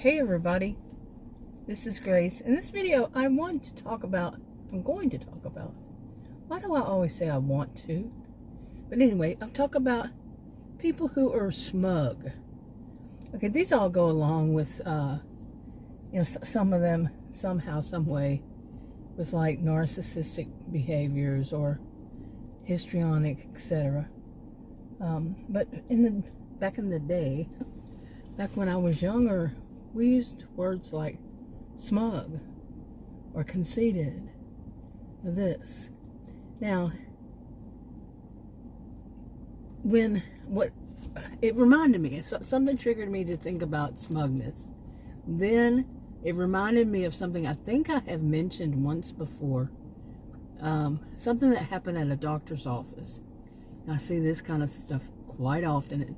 Hey everybody, this is Grace. In this video I'm going to talk about, why do I always say I want to? But anyway, I'll talk about people who are smug. Okay, these all go along with, some of them somehow, some way, with like narcissistic behaviors or histrionic, etc. But back in the day, back when I was younger, we used words like smug or conceited or this. Now, it reminded me, something triggered me to think about smugness. Then it reminded me of something I think I have mentioned once before. Something that happened at a doctor's office. I see this kind of stuff quite often at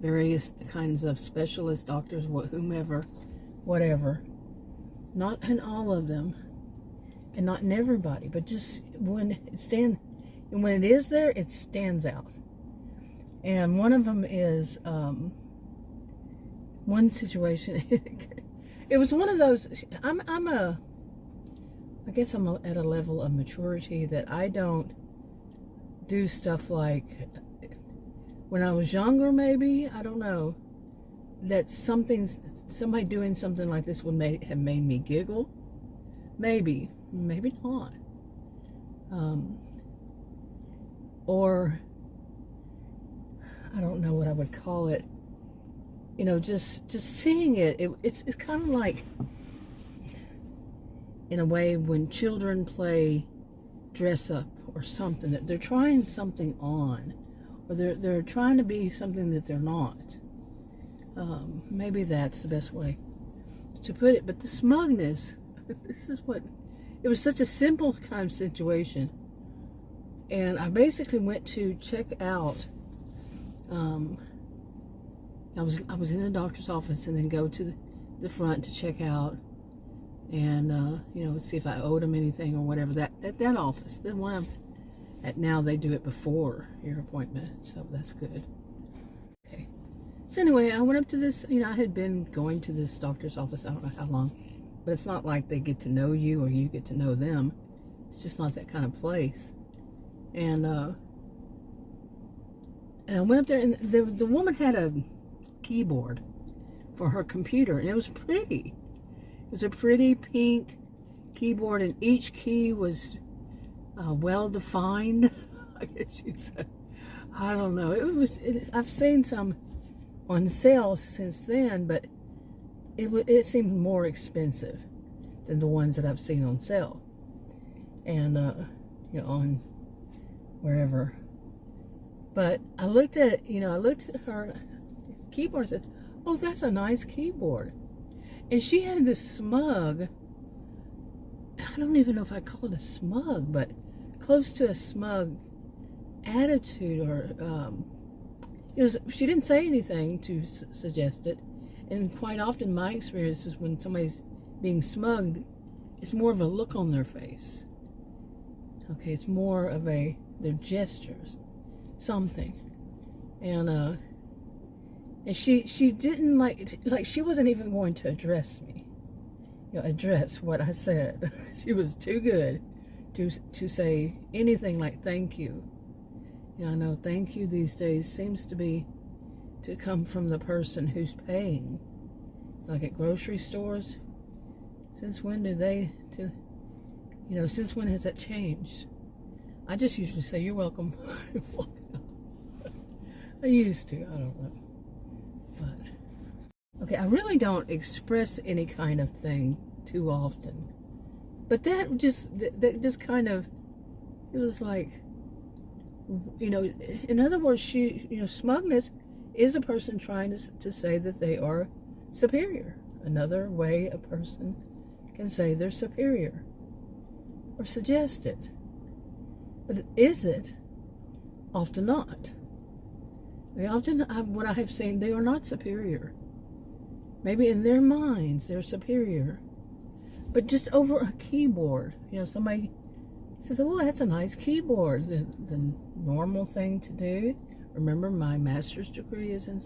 various kinds of specialist doctors, whomever, whatever. Not in all of them, and not in everybody, but just when it is there, it stands out. And one of them is one situation. It was one of those. I guess I'm at a level of maturity that I don't do stuff like, when I was younger, maybe, I don't know, that somebody doing something like this would have made me giggle. Maybe not. Or, I don't know what I would call it. Just seeing it's kind of like, in a way, when children play dress up or something, that they're trying something on, or they're trying to be something that they're not. Maybe that's the best way to put it. But the smugness, this is what, it was such a simple kind of situation. And I basically went to check out, I was in the doctor's office and then go to the front to check out and, see if I owed them anything or whatever. That office, the one I'm at now, they do it before your appointment, so that's good. Okay. So anyway, I went up to this, I had been going to this doctor's office, I don't know how long, but it's not like they get to know you or you get to know them. It's just not that kind of place. And I went up there, and the woman had a keyboard for her computer, and it was pretty. It was a pretty pink keyboard, and each key was well defined, I guess you'd say. I don't know. I've seen some on sale since then, but it seemed more expensive than the ones that I've seen on sale, and on wherever. But I looked at her keyboard and said, "Oh, that's a nice keyboard." And she had this smug, I don't even know if I call it a smug, but close to a smug attitude, or she didn't say anything to suggest it. And quite often my experience is when somebody's being smugged, it's more of a look on their face. Okay, it's more of their gestures, something. And she didn't like she wasn't even going to address me, address what I said. She was too good to say anything like thank you. I know thank you these days seems to come from the person who's paying, like at grocery stores. Since when since when has that changed? I just usually say you're welcome. I used to, I don't know. But okay, I really don't express any kind of thing too often. But that just kind of, it was like, in other words, smugness is a person trying to say that they are superior. Another way a person can say they're superior, or suggest it. But is it? Often not. What I have seen, they are not superior. Maybe in their minds they're superior, but just over a keyboard, somebody says, "Oh, that's a nice keyboard." The normal thing to do. Remember, my master's degree is in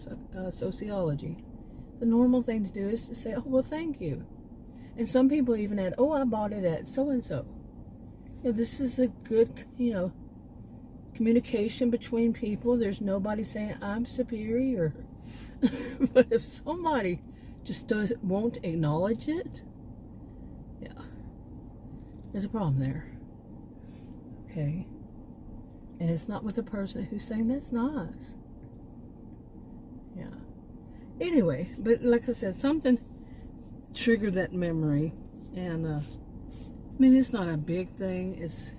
sociology. the normal thing to do is to say, oh, well, thank you. And some people even add, oh, I bought it at so-and-so. This is a good, communication between people. There's nobody saying, I'm superior. But if somebody just won't acknowledge it, yeah, there's a problem there. Okay? And it's not with the person who's saying, that's nice. Yeah. Anyway, but like I said, something triggered that memory. And, it's not a big thing. It's,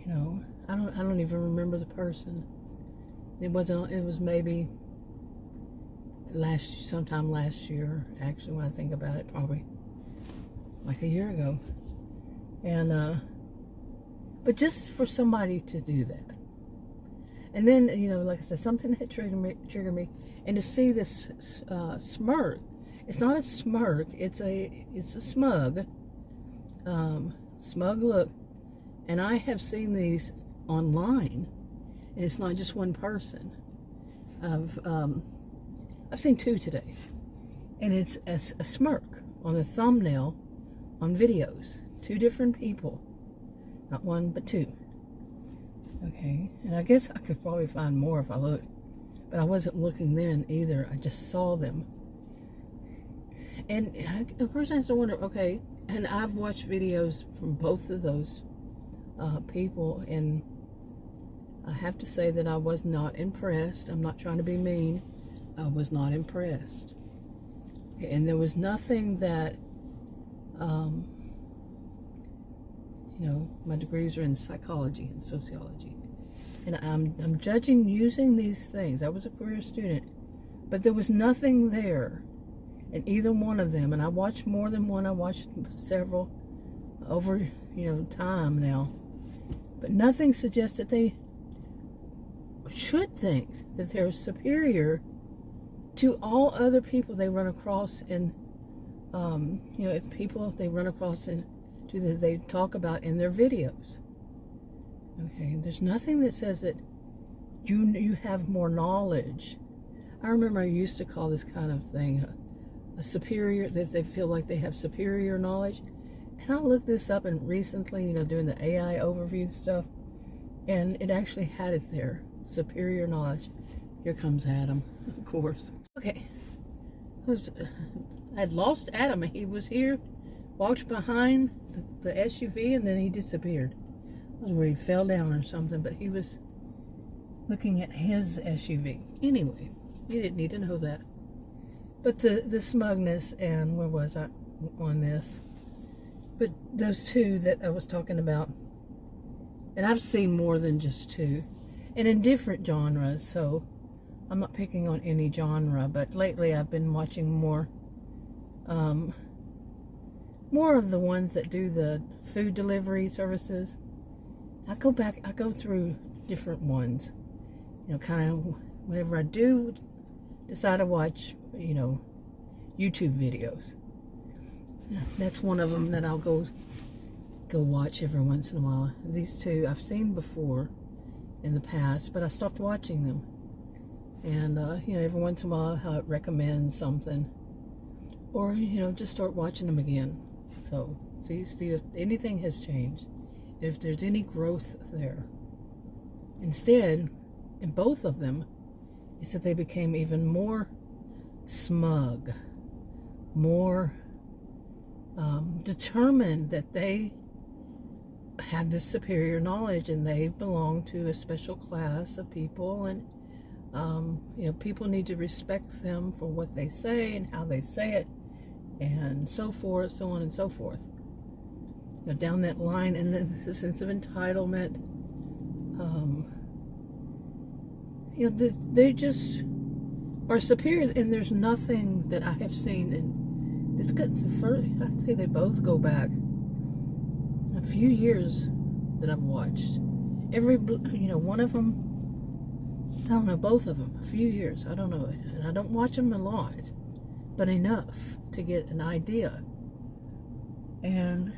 I don't even remember the person. It was maybe sometime last year, actually, when I think about it, probably like a year ago. And, but just for somebody to do that. And then, like I said, something had triggered me. And to see this smirk, it's not a smirk, it's a smug. Smug look. And I have seen these online. And it's not just one person. I've seen two today. And it's a smirk on the thumbnail on videos. Two different people. Not one, but two. Okay, and I guess I could probably find more if I looked. But I wasn't looking then either. I just saw them. And the person has to wonder, okay, and I've watched videos from both of those people, and I have to say that I was not impressed. I'm not trying to be mean. I was not impressed. And there was nothing that, my degrees are in psychology and sociology. And I'm judging using these things. I was a career student. But there was nothing there in either one of them. And I watched more than one. I watched several over, time now. But nothing suggests that they should think that they're superior to all other people they run across in, if people they run across in, that they talk about in their videos. Okay, there's nothing that says that you have more knowledge. I remember I used to call this kind of thing a superior, that they feel like they have superior knowledge. And I looked this up and recently, doing the AI overview stuff, and it actually had it there, superior knowledge. Here comes Adam, of course. Okay, I'd lost Adam. He was here, walked behind the SUV, and then he disappeared. I was worried he fell down or something, but he was looking at his SUV. Anyway, you didn't need to know that. But the smugness, and where was I on this? But those two that I was talking about, and I've seen more than just two, and in different genres, so I'm not picking on any genre, but lately I've been watching more of the ones that do the food delivery services. I go through different ones, kind of whenever I do decide to watch, YouTube videos. That's one of them that I'll go watch every once in a while. These two I've seen before in the past, but I stopped watching them. And, every once in a while how it recommends something. Or, just start watching them again. So, see if anything has changed. If there's any growth there. Instead, in both of them, is that they became even more smug. More determined that they have this superior knowledge and they belong to a special class of people, and people need to respect them for what they say and how they say it, and so forth, so on and so forth. Down that line, and the sense of entitlement. They just are superior, and there's nothing that I have seen. And it's good. I'd say they both go back a few years that I've watched. Every, one of them. I don't know, both of them, a few years, I don't know, and I don't watch them a lot, but enough to get an idea. And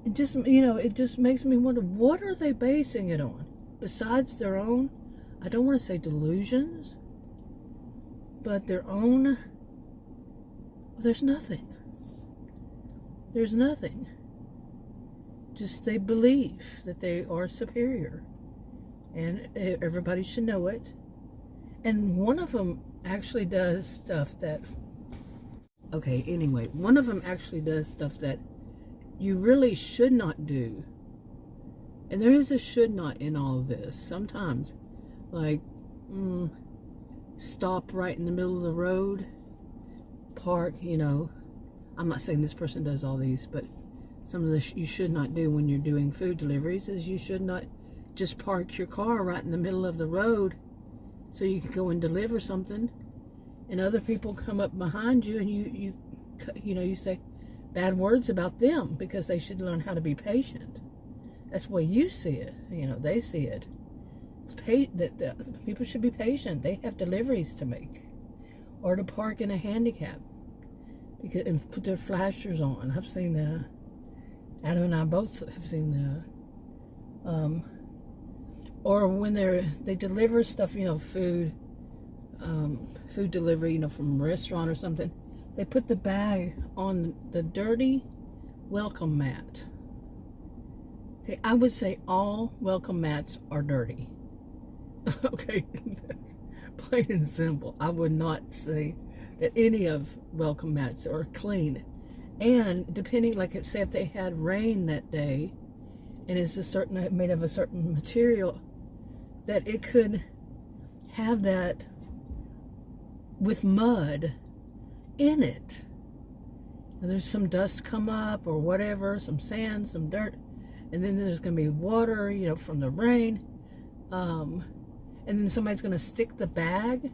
it just makes me wonder, what are they basing it on? Besides their own, I don't want to say delusions, but their own, well, there's nothing. There's nothing. Just they believe that they are superior, and everybody should know it. And one of them actually does stuff that, okay, anyway, one of them actually does stuff that you really should not do. And there is a should not in all of this. Sometimes, like, stop right in the middle of the road, park, you know. I'm not saying this person does all these, but some of this you should not do when you're doing food deliveries is you should not just park your car right in the middle of the road so you can go and deliver something, and other people come up behind you and you say bad words about them because they should learn how to be patient. That's the way you see it. You know, they see it. It's that people should be patient. They have deliveries to make, or to park in a handicap and put their flashers on. I've seen that. Adam and I both have seen that. Or when they deliver stuff, you know, food delivery, you know, from a restaurant or something, they put the bag on the dirty welcome mat. Okay, I would say all welcome mats are dirty. Okay, plain and simple. I would not say that any of welcome mats are clean. And depending, like, say if they had rain that day, and it's made of a certain material, that it could have that with mud in it. And there's some dust come up or whatever, some sand, some dirt, and then there's going to be water, you know, from the rain. And then somebody's going to stick the bag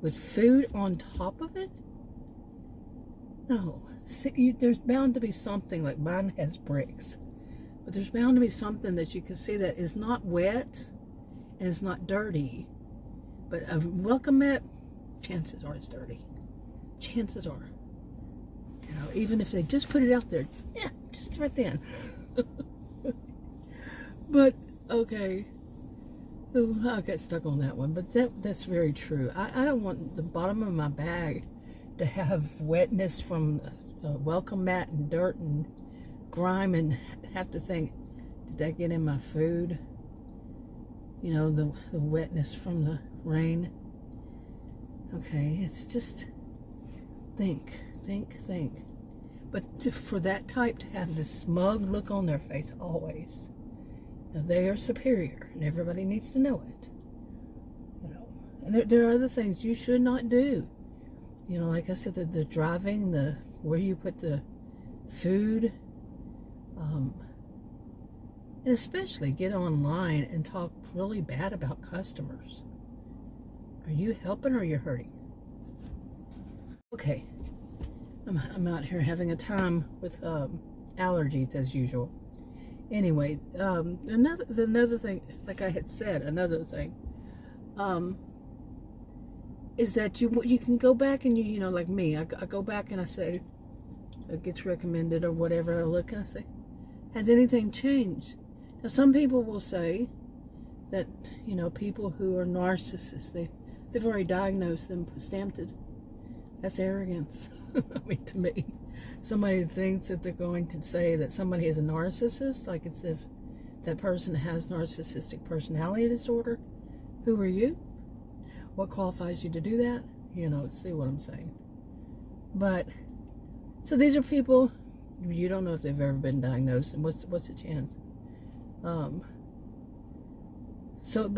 with food on top of it? No. See, there's bound to be something, like mine has bricks, but there's bound to be something that you can see that is not wet and it's not dirty. But a welcome mat, chances are it's dirty. Chances are. You know, even if they just put it out there, yeah, just right then. But, okay. Ooh, I got stuck on that one, but that's very true. I don't want the bottom of my bag to have wetness from welcome mat and dirt and grime, and have to think, did that get in my food? You know, the wetness from the rain. Okay, it's just think. But for that type to have this smug look on their face always, now they are superior, and everybody needs to know it. You know, and there are other things you should not do. You know, like I said, the driving, where you put the food, and especially get online and talk really bad about customers. Are you helping or are you hurting? Okay, I'm out here having a time with allergies as usual. Anyway, another thing, like I had said, another thing, is that you can go back and you know, like me, I go back and I say, it gets recommended or whatever, I look and I say, has anything changed? Now some people will say that, you know, people who are narcissists, they've already diagnosed them, stamped it. That's arrogance. I mean, to me, somebody thinks that they're going to say that somebody is a narcissist, like it's if that person has narcissistic personality disorder. Who are you? What qualifies you to do that? You know, see what I'm saying. But, so these are people, you don't know if they've ever been diagnosed, and what's the chance? But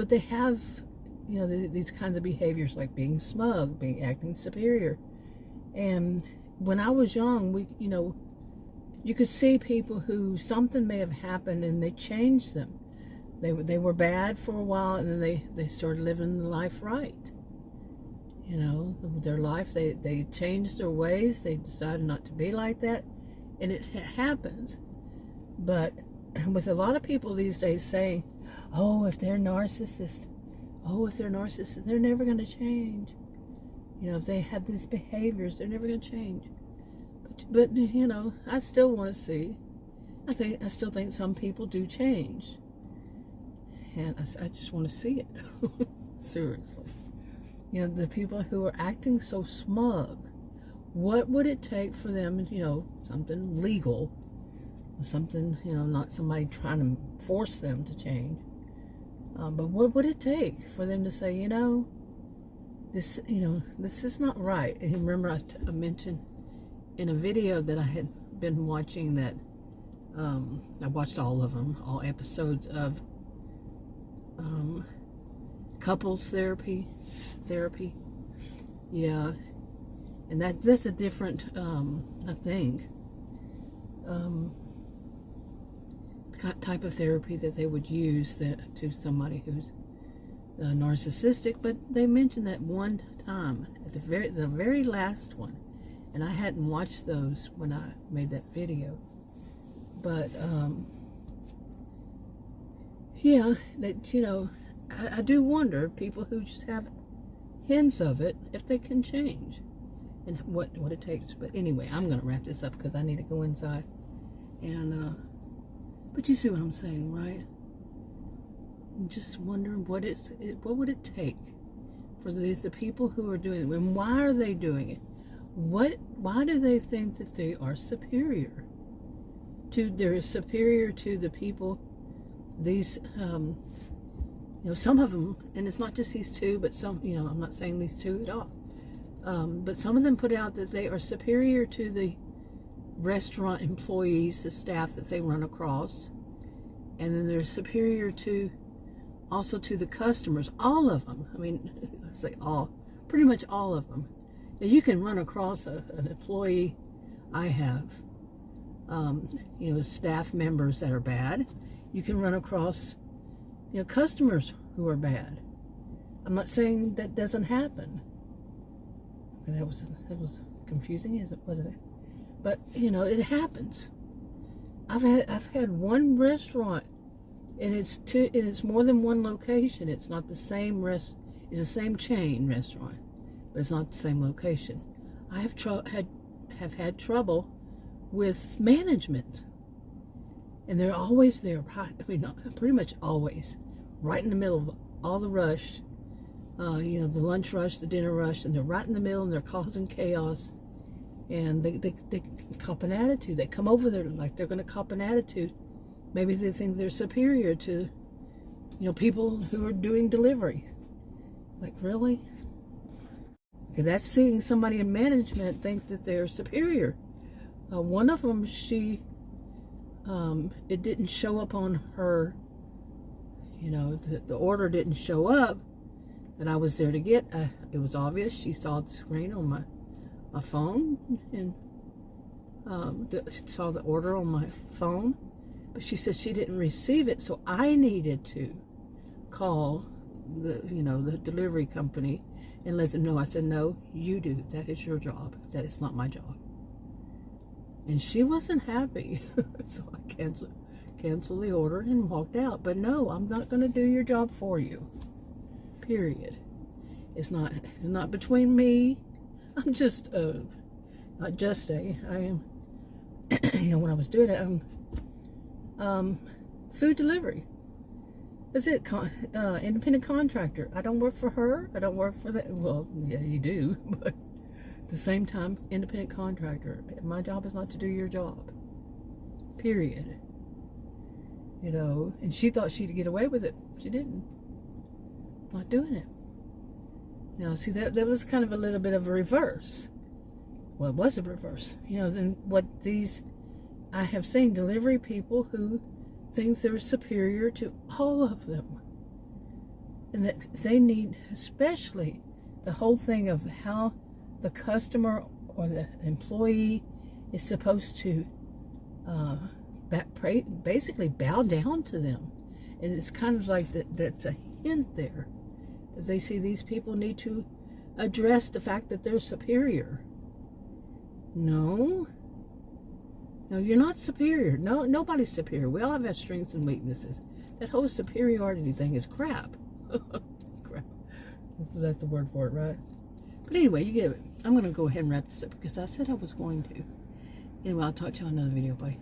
they have, you know, these kinds of behaviors, like being smug, acting superior. And when I was young, you could see people who something may have happened and they changed them. They were bad for a while, and then they started living life right. You know, their life, they changed their ways. They decided not to be like that, and it happens. But with a lot of people these days saying, oh, if they're narcissists, they're never going to change. You know, if they have these behaviors, they're never going to change. But you know, I still want to see. I still think some people do change, and I just want to see it. Seriously. You know, the people who are acting so smug. What would it take for them, you know, something legal, something, you know, not somebody trying to force them to change. But what would it take for them to say, you know, this is not right? And remember, I mentioned in a video that I had been watching that I watched all of them, all episodes of couples therapy. Yeah, and that's a different, I think, type of therapy that they would use to somebody who's narcissistic. But they mentioned that one time at the very last one, and I hadn't watched those when I made that video. But yeah, that, you know, I do wonder, people who just have hints of it, if they can change and what it takes. But anyway, I'm going to wrap this up because I need to go inside. And but you see what I'm saying, right? I'm just wondering what would it take for the people who are doing it, and why are they doing it? Why do they think that they are superior to? They're superior to the people. These, you know, some of them, and it's not just these two, but some. You know, I'm not saying these two at all. But some of them put out that they are superior to the restaurant employees, the staff that they run across, and then they're superior to also to the customers. All of them. I mean, I say all, pretty much all of them. Now, you can run across an employee. I have, you know, staff members that are bad. You can run across, you know, customers who are bad. I'm not saying that doesn't happen. That was confusing, wasn't it? But you know, it happens. I've had one restaurant, and it's more than one location. It's not the same it's the same chain restaurant, but it's not the same location. I have had trouble with management, and they're always there. I mean, pretty much always, right in the middle of all the rush. You know, the lunch rush, the dinner rush, and they're right in the middle, and they're causing chaos. And they cop an attitude. They come over there like they're going to cop an attitude. Maybe they think they're superior to, you know, people who are doing delivery. Like, really? Okay, that's seeing somebody in management think that they're superior. One of them, it didn't show up on her, you know, the order didn't show up that I was there to get. It was obvious. She saw the screen on my phone, and she saw the order on my phone, but she said she didn't receive it, so I needed to call the delivery company and let them know. I said, no, you do. That is your job. That is not my job. And she wasn't happy, so I canceled the order and walked out. But no, I'm not going to do your job for you. Period. It's not between me. I'm just I am, you know, when I was doing it, food delivery. That's it. Independent contractor. I don't work for her. I don't work for that. Well, yeah, you do, but at the same time, independent contractor. My job is not to do your job. Period. You know, and she thought she'd get away with it. She didn't. Not doing it. Now, see, that was kind of a little bit of a reverse. Well, it was a reverse. You know, then I have seen delivery people who think they're superior to all of them. And that they need, especially the whole thing of how the customer or the employee is supposed to basically bow down to them. And it's kind of like that's a hint there. They see these people need to address the fact that they're superior. No, you're not superior. No, nobody's superior. We all have our strengths and weaknesses. That whole superiority thing is crap. Crap. That's the word for it, right? But anyway, you get it. I'm going to go ahead and wrap this up because I said I was going to. Anyway, I'll talk to you on another video. Bye.